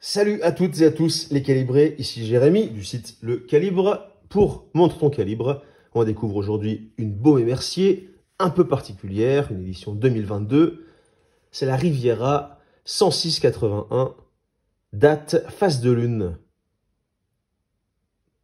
Salut à toutes et à tous les calibrés, ici Jérémy du site Le Calibre. Pour Montre ton calibre, on découvre aujourd'hui une Baume & Mercier un peu particulière, une édition 2022. C'est la Riviera 106-81, date face de lune.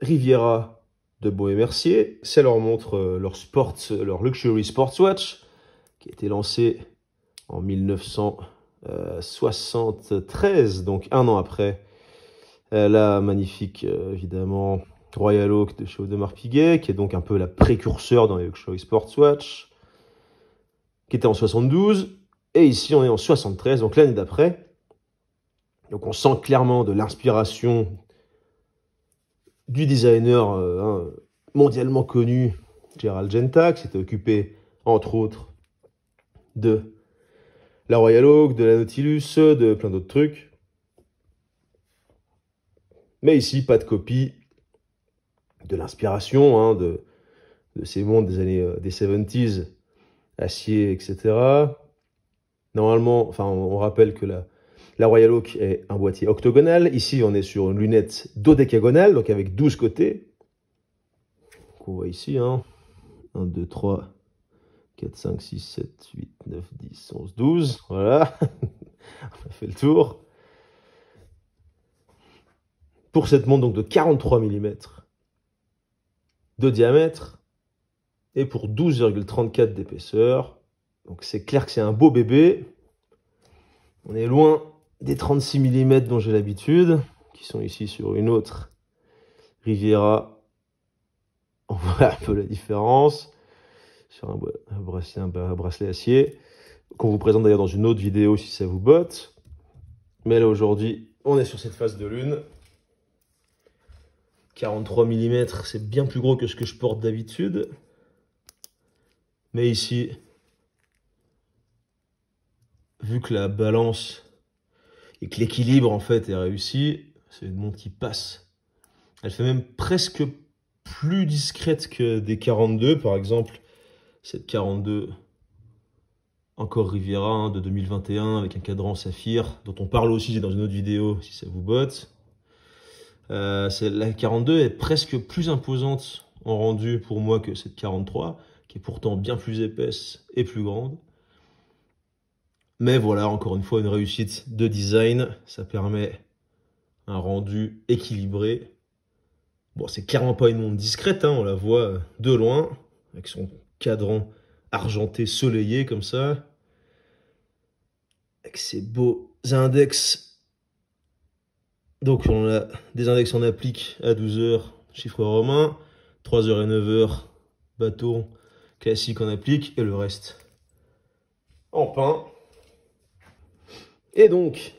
Riviera de Baume & Mercier, c'est leur montre, leur Luxury Sportswatch, qui a été lancée en 1973, donc un an après la magnifique, évidemment, Royal Oak de chez Audemars Piguet, qui est donc un peu la précurseur dans les Luxury Sportswatch, qui était en 72, et ici on est en 73, donc l'année d'après. Donc on sent clairement de l'inspiration du designer mondialement connu, Gerald Genta, qui s'était occupé, entre autres, de la Royal Oak, de la Nautilus, de plein d'autres trucs. Mais ici, pas de copie, de l'inspiration de ces montres des années des 70s, acier, etc. Normalement, enfin, on rappelle que la Royal Oak est un boîtier octogonal. Ici, on est sur une lunette dodécagonale, donc avec 12 côtés. Donc on voit ici, 1, 2, 3, 4, 5, 6, 7, 8, 9, 10, 11, 12. Voilà, on a fait le tour. Pour cette montre donc de 43 mm de diamètre et pour 12,34 d'épaisseur. Donc c'est clair que c'est un beau bébé. On est loin des 36 mm dont j'ai l'habitude, qui sont ici sur une autre Riviera. On voit un peu la différence sur un bracelet acier, qu'on vous présente d'ailleurs dans une autre vidéo si ça vous botte. Mais là aujourd'hui, on est sur cette face de lune. 43 mm, c'est bien plus gros que ce que je porte d'habitude. Mais ici, vu que la balance et que l'équilibre en fait est réussi, c'est une montre qui passe. Elle fait même presque plus discrète que des 42, par exemple. Cette 42, encore Riviera de 2021 avec un cadran saphir, dont on parle aussi dans une autre vidéo si ça vous botte. La 42 est presque plus imposante en rendu pour moi que cette 43, qui est pourtant bien plus épaisse et plus grande. Mais voilà, encore une fois, une réussite de design. Ça permet un rendu équilibré. Bon, c'est clairement pas une montre discrète, on la voit de loin, avec son cadran argenté soleillé comme ça. Avec ses beaux index. Donc on a des index en applique à 12 heures, chiffre romain, 3 h et 9 h, bâton classique en applique, et le reste en pain. Et donc,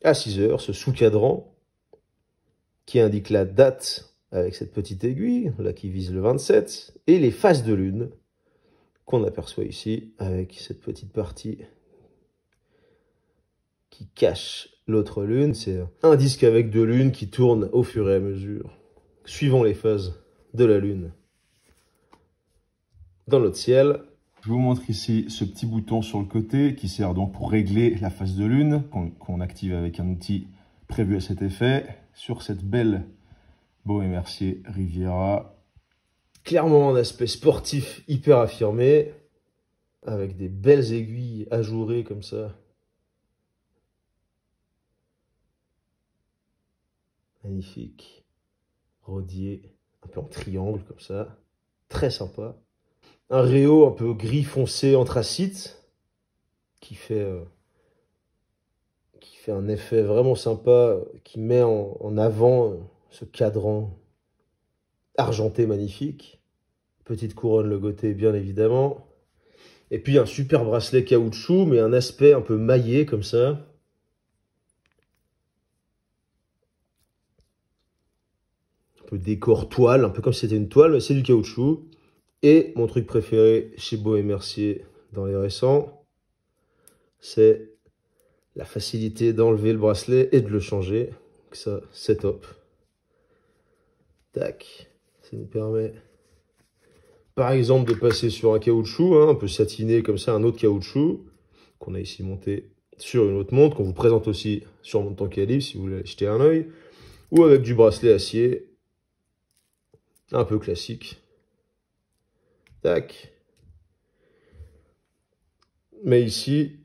à 6 h, ce sous-cadran qui indique la date avec cette petite aiguille, là qui vise le 27, et les phases de lune qu'on aperçoit ici avec cette petite partie qui cache l'autre lune. C'est un disque avec deux lunes qui tournent au fur et à mesure, suivant les phases de la lune dans notre ciel. Je vous montre ici ce petit bouton sur le côté qui sert donc pour régler la phase de lune, qu'on active avec un outil prévu à cet effet, sur cette belle Baume & Mercier Riviera. Clairement un aspect sportif hyper affirmé, avec des belles aiguilles ajourées comme ça. Magnifique, rodier, un peu en triangle comme ça, très sympa. Un réo un peu gris foncé anthracite qui fait un effet vraiment sympa, qui met en avant ce cadran argenté magnifique. Petite couronne logotée bien évidemment. Et puis un super bracelet caoutchouc, mais un aspect un peu maillé comme ça. Un peu décor toile, un peu comme si c'était une toile, mais c'est du caoutchouc. Et mon truc préféré chez Baume & Mercier dans les récents, c'est la facilité d'enlever le bracelet et de le changer. Donc ça, c'est top. Tac. Ça nous permet, par exemple, de passer sur un caoutchouc, un peu satiné comme ça, un autre caoutchouc, qu'on a ici monté sur une autre montre qu'on vous présente aussi sur Montant Calibre si vous voulez jeter un œil, ou avec du bracelet acier, un peu classique. Tac. Mais ici,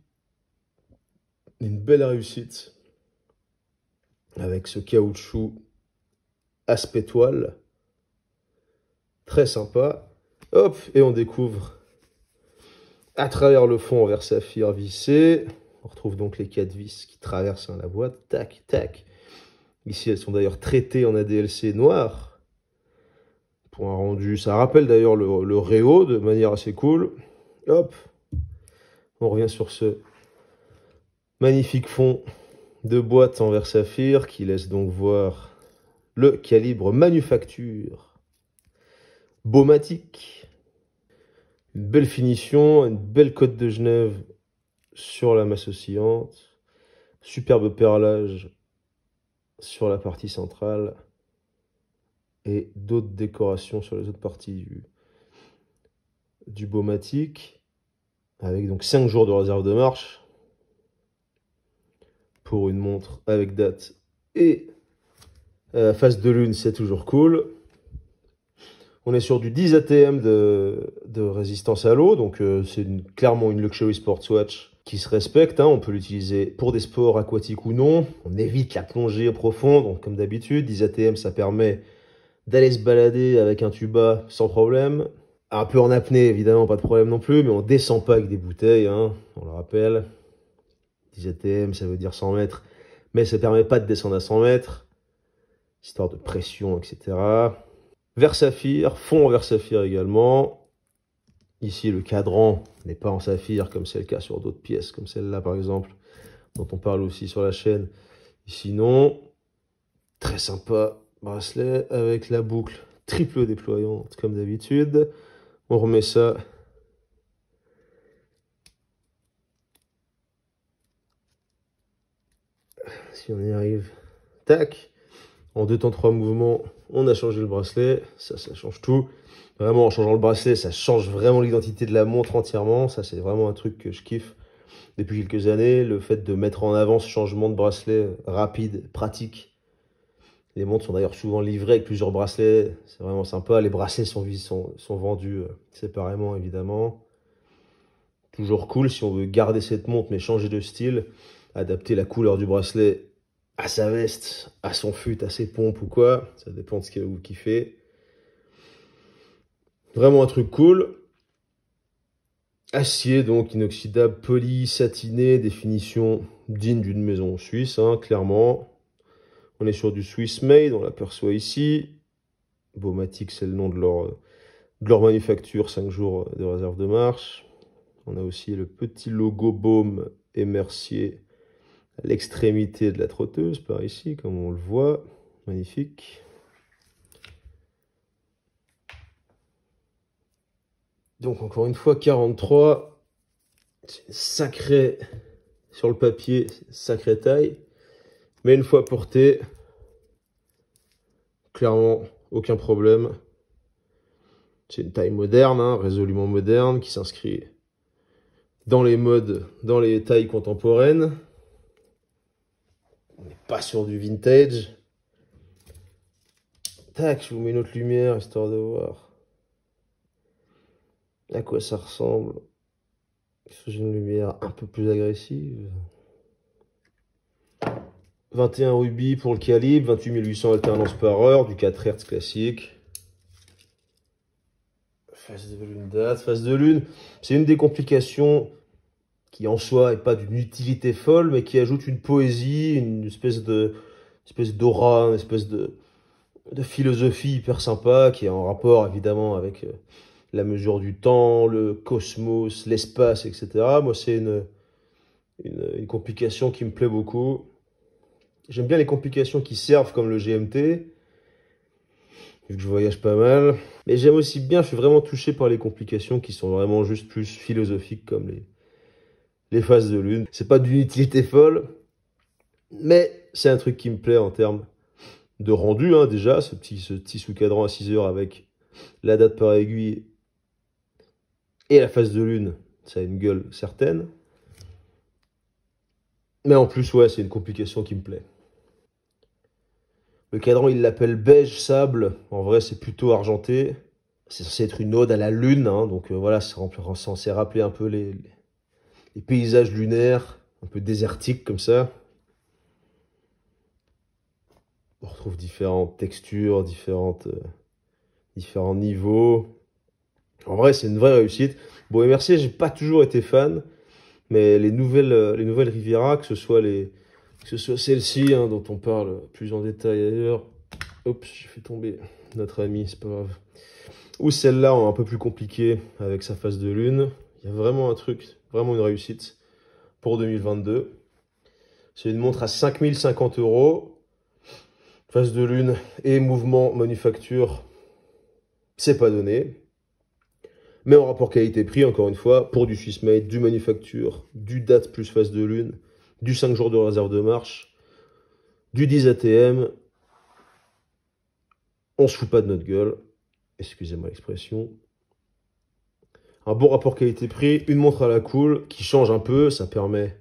une belle réussite avec ce caoutchouc aspect toile. Très sympa. Hop, et on découvre à travers le fond en verre saphir vissé. On retrouve donc les 4 vis qui traversent la boîte. Tac, tac. Ici, elles sont d'ailleurs traitées en ADLC noir. Pour un rendu, ça rappelle d'ailleurs le Réo de manière assez cool. Hop, on revient sur ce magnifique fond de boîte en verre saphir qui laisse donc voir le calibre manufacture Baumatic. Une belle finition, une belle cote de Genève sur la masse oscillante. Superbe perlage sur la partie centrale. Et d'autres décorations sur les autres parties du Baumatic. Avec donc 5 jours de réserve de marche. Pour une montre avec date et face de lune, c'est toujours cool. On est sur du 10 ATM de résistance à l'eau, donc c'est clairement une Luxury Sportswatch qui se respecte. Hein. On peut l'utiliser pour des sports aquatiques ou non. On évite la plongée profonde, donc comme d'habitude. 10 ATM, ça permet d'aller se balader avec un tuba sans problème. Un peu en apnée, évidemment, pas de problème non plus, mais on descend pas avec des bouteilles, hein, on le rappelle. 10 ATM, ça veut dire 100 mètres, mais ça ne permet pas de descendre à 100 mètres, histoire de pression, etc. Verre saphir, fond en verre saphir également. Ici, le cadran n'est pas en saphir, comme c'est le cas sur d'autres pièces, comme celle-là par exemple, dont on parle aussi sur la chaîne. Ici, non. Très sympa, bracelet avec la boucle triple déployante, comme d'habitude. On remet ça. Si on y arrive, tac, en 2 temps 3 mouvements, on a changé le bracelet, ça change tout. Vraiment, en changeant le bracelet, ça change vraiment l'identité de la montre entièrement. Ça, c'est vraiment un truc que je kiffe depuis quelques années. Le fait de mettre en avant ce changement de bracelet rapide, pratique. Les montres sont d'ailleurs souvent livrées avec plusieurs bracelets, c'est vraiment sympa. Les bracelets sont vendus séparément, évidemment. Toujours cool si on veut garder cette montre mais changer de style, adapter la couleur du bracelet à sa veste, à son fut, à ses pompes ou quoi. Ça dépend de ce que vous kiffez. Vraiment un truc cool. Acier, donc inoxydable, poli, satiné, définition digne d'une maison suisse, hein, clairement. On est sur du Swiss Made, on l'aperçoit ici. Baumatic, c'est le nom de leur manufacture, 5 jours de réserve de marche. On a aussi le petit logo Baume et Mercier à l'extrémité de la trotteuse, par ici, comme on le voit. Magnifique. Donc, encore une fois, 43. C'est une sacrée, sur le papier, sacrée taille. Mais une fois porté, clairement, aucun problème. C'est une taille moderne, hein, résolument moderne, qui s'inscrit dans les modes, dans les tailles contemporaines. On n'est pas sur du vintage. Tac, je vous mets une autre lumière, histoire de voir à quoi ça ressemble. Sous une lumière un peu plus agressive. 21 rubis pour le calibre, 28800 alternance par heure, du 4 Hz classique. Phase de lune, date, phase de lune. C'est une des complications qui en soi n'est pas d'une utilité folle, mais qui ajoute une poésie, une espèce d'aura, une espèce de philosophie hyper sympa, qui est en rapport évidemment avec la mesure du temps, le cosmos, l'espace, etc. Moi, c'est une complication qui me plaît beaucoup. J'aime bien les complications qui servent comme le GMT, vu que je voyage pas mal. Mais j'aime aussi bien, je suis vraiment touché par les complications qui sont vraiment juste plus philosophiques, comme les phases de lune. C'est pas d'une utilité folle, mais c'est un truc qui me plaît en termes de rendu, hein, déjà, ce petit sous-cadran à 6 heures avec la date par aiguille et la phase de lune, ça a une gueule certaine. Mais en plus, ouais, c'est une complication qui me plaît. Le cadran, il l'appelle beige sable. En vrai, c'est plutôt argenté. C'est censé être une ode à la lune, hein, donc voilà, c'est censé rappeler un peu les paysages lunaires, un peu désertiques comme ça. On retrouve différentes textures, différents niveaux. En vrai, c'est une vraie réussite. Bon, et Mercier, j'ai pas toujours été fan, mais les nouvelles Riviera, que ce soit celle-ci, hein, dont on parle plus en détail ailleurs. Oups, j'ai fait tomber notre ami, c'est pas grave. Ou celle-là, un peu plus compliquée, avec sa face de lune. Il y a vraiment un truc, vraiment une réussite pour 2022. C'est une montre à 5050 euros. Face de lune et mouvement manufacture, c'est pas donné. Mais en rapport qualité-prix, encore une fois, pour du Swiss Made, du manufacture, du date plus face de lune, du 5 jours de réserve de marche, du 10 ATM, on se fout pas de notre gueule. Excusez-moi l'expression. Un bon rapport qualité-prix, une montre à la cool qui change un peu, ça permet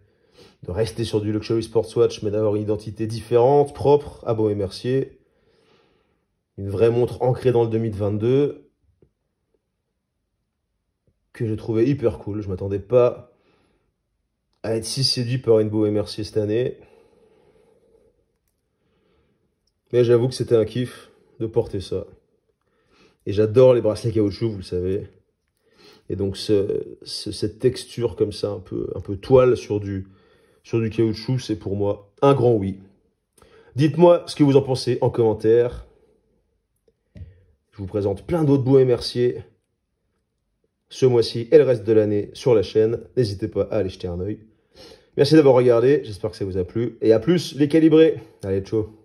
de rester sur du Luxury Sportswatch mais d'avoir une identité différente, propre, à Baume & Mercier. Une vraie montre ancrée dans le 2022 que j'ai trouvé hyper cool. Je m'attendais pas à être si séduit par une Baume & Mercier cette année. Mais j'avoue que c'était un kiff de porter ça. Et j'adore les bracelets caoutchouc, vous le savez. Et donc cette texture comme ça, un peu toile sur du caoutchouc, c'est pour moi un grand oui. Dites-moi ce que vous en pensez en commentaire. Je vous présente plein d'autres Baume & Mercier ce mois-ci et le reste de l'année sur la chaîne. N'hésitez pas à aller jeter un œil. Merci d'avoir regardé, j'espère que ça vous a plu. Et à plus les calibrés. Allez, ciao.